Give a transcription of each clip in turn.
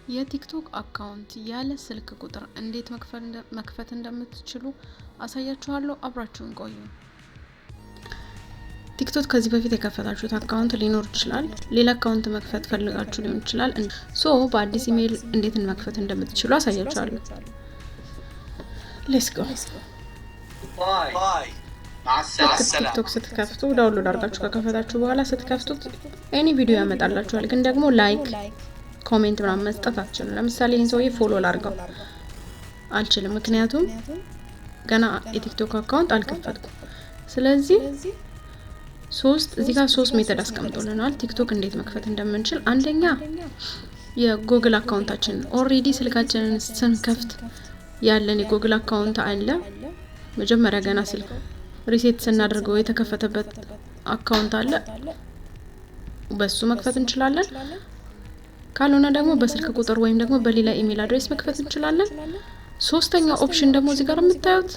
የቲክቶክ አካውንት ያለ ስልክ ቁጥር እንዴት መክፈት እንደምትችሉ አሳያችኋለሁ። አብራችሁን ቆዩ። ቲክቶክ ከዚህ በፊት የከፈታችሁት አካውንት ሊኖር ይችላል። ሌላ አካውንት መክፈት ፈልጋችሁ ሊሆን ይችላል። በአዲስ ኢሜል እንዴት መክፈት እንደምትችሉ አሳያችኋለሁ። ሌትስ ጎ። ቲክቶክ ስትከፍቱ ዳውንሎድ አድርጋችሁ ከከፈታችሁ በኋላ ስትከፍቱት ኤኒ ቪዲዮ ያመጣላችኋል። ግን ደግሞ ላይክ ኮሜንት ምናምን መስጠት አትችሉም። ለምሳሌ ይሄን ሰውዬ ፎሎ ላድርገው አልችልም፣ ምክንያቱም ገና የቲክቶክ አካውንት አልከፈትኩም። ስለዚህ እዚህ ጋር ሶስት ሜተድ አስቀምጦልናል ቲክቶክ እንዴት መክፈት እንደምንችል። አንደኛ የጉግል አካውንታችን ኦሬዲ ስልካችንን ስንከፍት ያለን የጉግል አካውንት አለ። መጀመሪያ ገና ስልክ ሪሴት ስናደርገው የተከፈተበት አካውንት አለ፣ በሱ መክፈት እንችላለን። ካልሆነ ደግሞ በስልክ ቁጥር ወይም ደግሞ በሌላ ኢሜል አድሬስ መክፈት እንችላለን። ሶስተኛው ኦፕሽን ደግሞ እዚህ ጋር የምታዩት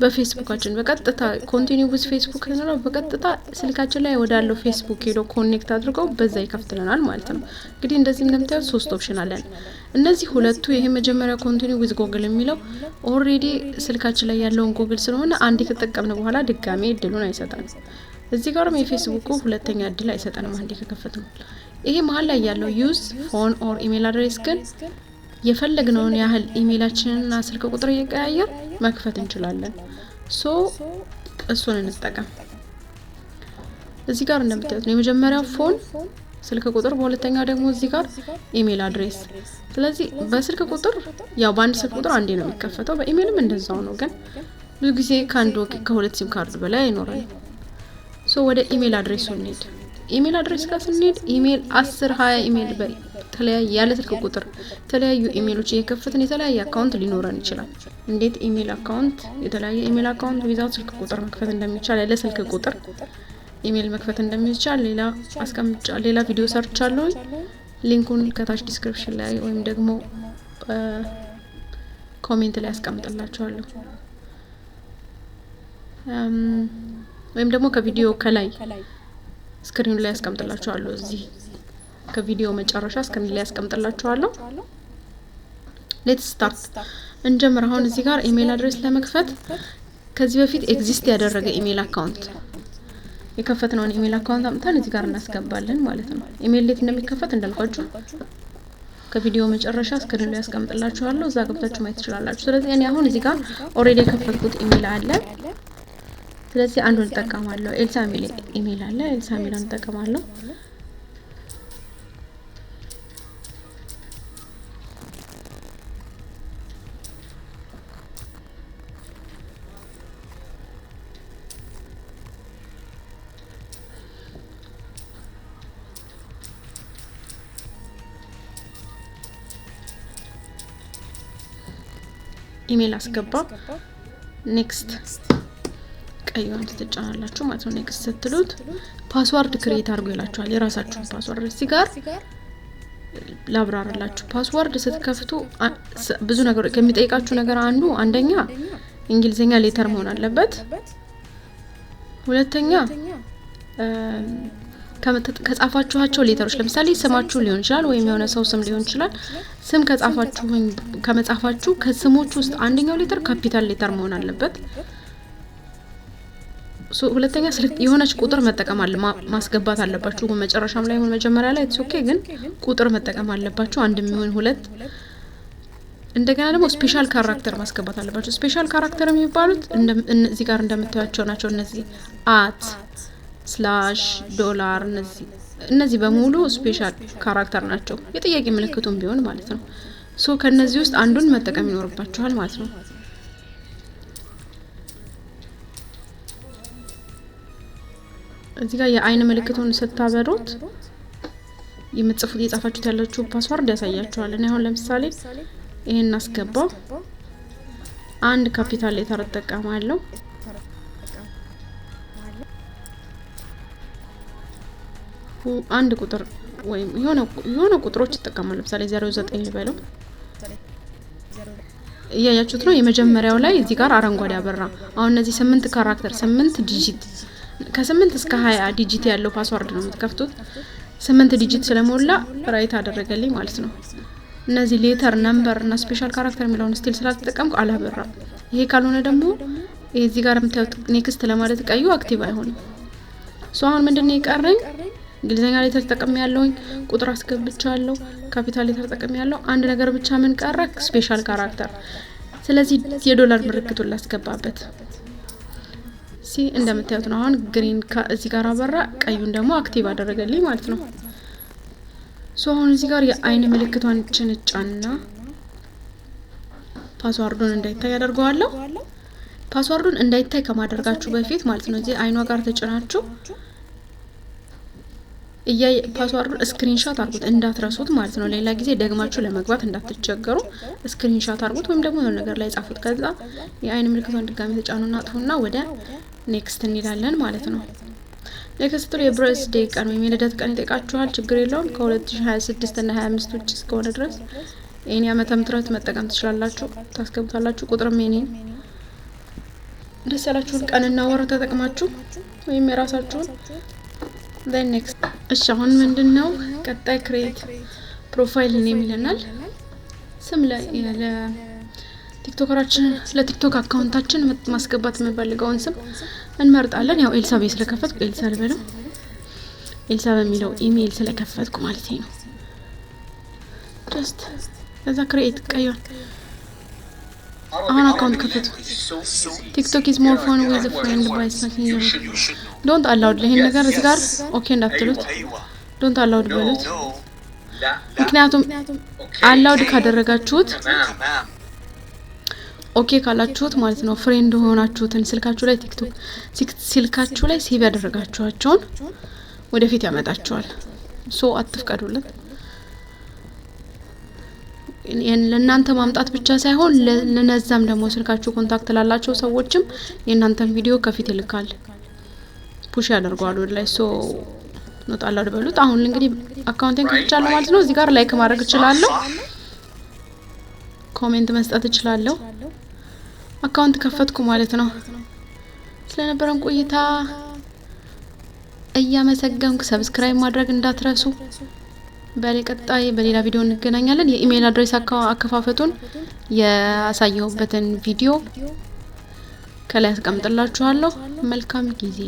በፌስቡካችን በቀጥታ ኮንቲኒው ዊዝ ፌስቡክ ነው። በቀጥታ ስልካችን ላይ ወዳለው ፌስቡክ ሄዶ ኮኔክት አድርገው በዛ ይከፍትልናል ማለት ነው። እንግዲህ እንደዚህ እንደምታዩት ሶስት ኦፕሽን አለን። እነዚህ ሁለቱ ይሄ መጀመሪያ ኮንቲኒው ዊዝ ጉግል የሚለው ኦሬዲ ስልካችን ላይ ያለውን ጉግል ስለሆነ አንዴ ከተጠቀምን በኋላ ድጋሜ እድሉን አይሰጠንም። እዚህ ጋርም የፌስቡኩ ሁለተኛ እድል አይሰጠንም አንዴ ከከፈትን። ይሄ መሀል ላይ ያለው ዩዝ ፎን ኦር ኢሜል አድሬስ ግን የፈለግነውን ያህል ኢሜላችንና ስልክ ቁጥር እየቀያየር መክፈት እንችላለን። እሱን እንጠቀም። እዚህ ጋር እንደምታዩት ነው የመጀመሪያው ፎን ስልክ ቁጥር፣ በሁለተኛው ደግሞ እዚህ ጋር ኢሜል አድሬስ። ስለዚህ በስልክ ቁጥር ያው በአንድ ስልክ ቁጥር አንዴ ነው የሚከፈተው፣ በኢሜልም እንደዛው ነው። ግን ብዙ ጊዜ ከሁለት ሲም ካርድ በላይ አይኖርም። ወደ ኢሜል አድሬሱ እንሄድ። ኢሜል አድሬስ ጋር ስንሄድ ኢሜል 10-20 ኢሜል በተለያየ ያለ ስልክ ቁጥር የተለያዩ ኢሜሎች እየከፈትን የተለያየ አካውንት ሊኖረን ይችላል። እንዴት ኢሜል አካውንት የተለያየ ኢሜል አካውንት ዊዛውት ስልክ ቁጥር መክፈት እንደሚቻል ያለ ስልክ ቁጥር ኢሜል መክፈት እንደሚቻል ሌላ ቪዲዮ ሰርቻለሁ። ሊንኩን ከታች ዲስክሪፕሽን ላይ ወይም ደግሞ ኮሜንት ላይ አስቀምጥላችኋለሁ። ወይም ደግሞ ከቪዲዮ ከላይ ስክሪን ላይ አስቀምጥላችኋለሁ። እዚህ ከቪዲዮ መጨረሻ ስክሪን ላይ አስቀምጥላችኋለሁ። ሌትስ ስታርት እንጀምር። አሁን እዚህ ጋር ኢሜል አድሬስ ለመክፈት ከዚህ በፊት ኤግዚስት ያደረገ ኢሜል አካውንት የከፈትነውን ኢሜል አካውንት አምጥተን እዚህ ጋር እናስገባለን ማለት ነው። ኢሜል ሌት እንደሚከፈት እንዳልኳችሁ ከቪዲዮ መጨረሻ ስክሪን ላይ አስቀምጥላችኋለሁ። እዛ ገብታችሁ ማየት ትችላላችሁ። ስለዚህ እኔ አሁን እዚህ ጋር ኦሬዲ የከፈትኩት ኢሜል አለ። ስለዚህ አንዱን እንጠቀማለሁ። ኤልሳ ሚል ኢሜል አለ። ኤልሳ ሚል እንጠቀማለሁ። ኢሜል አስገባ። ኔክስት ቀይዋን ትጫናላችሁ ማለት ነው። ኔክስት ስትሉት ፓስወርድ ክሬት አድርጉ ይላችኋል። የራሳችሁን ፓስወርድ እዚህ ጋር ላብራራላችሁ። ፓስወርድ ስትከፍቱ ብዙ ነገር ከሚጠይቃችሁ ነገር አንደኛ እንግሊዘኛ ሌተር መሆን አለበት። ሁለተኛ ከጻፋችኋቸው ሌተሮች ለምሳሌ ስማችሁ ሊሆን ይችላል ወይም የሆነ ሰው ስም ሊሆን ይችላል። ስም ከጻፋችሁ ወይም ከመጻፋችሁ ከስሞች ውስጥ አንደኛው ሌተር ካፒታል ሌተር መሆን አለበት። ሁለተኛ የሆነች ቁጥር መጠቀም ማስገባት አለባችሁ። መጨረሻም ላይ ሆነ መጀመሪያ ላይ ኦኬ፣ ግን ቁጥር መጠቀም አለባችሁ፣ አንድ የሚሆን ሁለት። እንደገና ደግሞ ስፔሻል ካራክተር ማስገባት አለባችሁ። ስፔሻል ካራክተር የሚባሉት እዚህ ጋር እንደምታዩቸው ናቸው። እነዚህ አት፣ ስላሽ፣ ዶላር እነዚህ በሙሉ ስፔሻል ካራክተር ናቸው። የጥያቄ ምልክቱም ቢሆን ማለት ነው። ከነዚህ ውስጥ አንዱን መጠቀም ይኖርባችኋል ማለት ነው። እዚህ ጋር የአይን ምልክቱን ስታበሩት የጻፋችሁት ያላችሁ ፓስወርድ ያሳያችኋል። እኔ አሁን ለምሳሌ ይሄን አስገባው። አንድ ካፒታል ሌተር እጠቀማለሁ። አንድ ቁጥር ወይም የሆነ ቁጥሮች እጠቀማለሁ። ለምሳሌ 09 ልበለው። እያያችሁት ነው። የመጀመሪያው ላይ እዚህ ጋር አረንጓዴ አበራ። አሁን እነዚህ 8 ካራክተር 8 ዲጂት ከ8 እስከ 20 ዲጂት ያለው ፓስወርድ ነው የምትከፍቱት። 8 ዲጂት ስለሞላ ራይት አደረገልኝ ማለት ነው። እነዚህ ሌተር ነምበር እና ስፔሻል ካራክተር የሚለውን ስቲል ስላልተጠቀምኩ አላበራም። ይሄ ካልሆነ ደግሞ እዚህ ጋር የምታዩት ኔክስት ለማለት ቀዩ አክቲቭ አይሆንም። ሶ አሁን ምንድነው የቀረኝ? እንግሊዘኛ ሌተር ተጠቅሜ ያለውኝ ቁጥር አስገብቻለሁ፣ ካፒታል ሌተር ተጠቅሜ ያለው አንድ ነገር ብቻ ምን ቀረ? ስፔሻል ካራክተር። ስለዚህ የዶላር ምልክቱን ላስገባበት። እንደምታዩት ነው። አሁን ግሪን እዚህ ጋር አበራ፣ ቀዩን ደግሞ አክቲቭ አደረገልኝ ማለት ነው። ሶ አሁን እዚህ ጋር የአይን ምልክቷን ጭንጫና ፓስዋርዱን እንዳይታይ ያደርገዋለሁ። ፓስዋርዱን እንዳይታይ ከማድረጋችሁ በፊት ማለት ነው እዚህ አይኗ ጋር ተጭናችሁ ፓስዋርዱን ስክሪንሾት አድርጉት እንዳትረሱት ማለት ነው። ሌላ ጊዜ ደግማችሁ ለመግባት እንዳትቸገሩ ስክሪንሾት አድርጉት ወይም ደግሞ የሆነ ነገር ላይ ጻፉት። ከዛ የአይን ምልክቷን ድጋሚ ተጫኑና አጥፉና ወደ ኔክስት እንላለን ማለት ነው። ኔክስት የብሬስ ዴይ ቀን ወይም የልደት ቀን ይጠይቃችኋል። ችግር የለውም። ከ2026 እና 25 ውጭ እስከሆነ ድረስ የኔ ዓመተ ምህረት መጠቀም ትችላላችሁ። ታስገቡታላችሁ። ቁጥርም የኔ ደስ ያላችሁን ቀንና ወር ተጠቅማችሁ ወይም የራሳችሁን then next እሺ አሁን ምንድነው ቀጣይ ክሬት ፕሮፋይል ኔም ይለናል። ስም ላይ ለቲክቶከራችን ለቲክቶክ አካውንታችን ማስገባት የምንፈልገውን ስም እንመርጣለን። ያው ኤልሳ ቤት ስለከፈትኩ ኤልሳ ልበለው። ኤልሳ በሚለው ኢሜል ስለከፈትኩ ማለት ነው። ጀስት ከዛ ክሬት ቀይሯል። አሁን አካውንት ከፈቱ። ቲክቶክ is more fun with a friend by snapping your don't allow ለይሄን ነገር እዚህ ጋር ኦኬ እንዳትሉት don't allow በሉት። ምክንያቱም አላውድ ካደረጋችሁት ኦኬ ካላችሁት ማለት ነው ፍሬንድ ሆናችሁትን ስልካችሁ ላይ ቲክቶክ ስልካችሁ ላይ ሴቭ ያደረጋችኋቸውን ወደፊት ያመጣችኋል። ሶ አትፍቀዱለት። ለእናንተ ማምጣት ብቻ ሳይሆን ለነዛም ደግሞ ስልካችሁ ኮንታክት ላላቸው ሰዎችም የእናንተን ቪዲዮ ከፊት ይልካል፣ ፑሽ ያደርጋሉ ወደ ላይ። ሶ ኖት አላውድ በሉት። አሁን እንግዲህ አካውንቴን ከፍቻለሁ ማለት ነው። እዚህ ጋር ላይክ ማድረግ እችላለሁ፣ ኮሜንት መስጠት እችላለሁ። አካውንት ከፈትኩ ማለት ነው። ስለነበረን ቆይታ እያመሰገንኩ ሰብስክራይብ ማድረግ እንዳትረሱ። በቀጣይ በሌላ ቪዲዮ እንገናኛለን። የኢሜል አድሬስ አከፋፈቱን ያሳየሁበትን ቪዲዮ ከላይ አስቀምጥላችኋለሁ። መልካም ጊዜ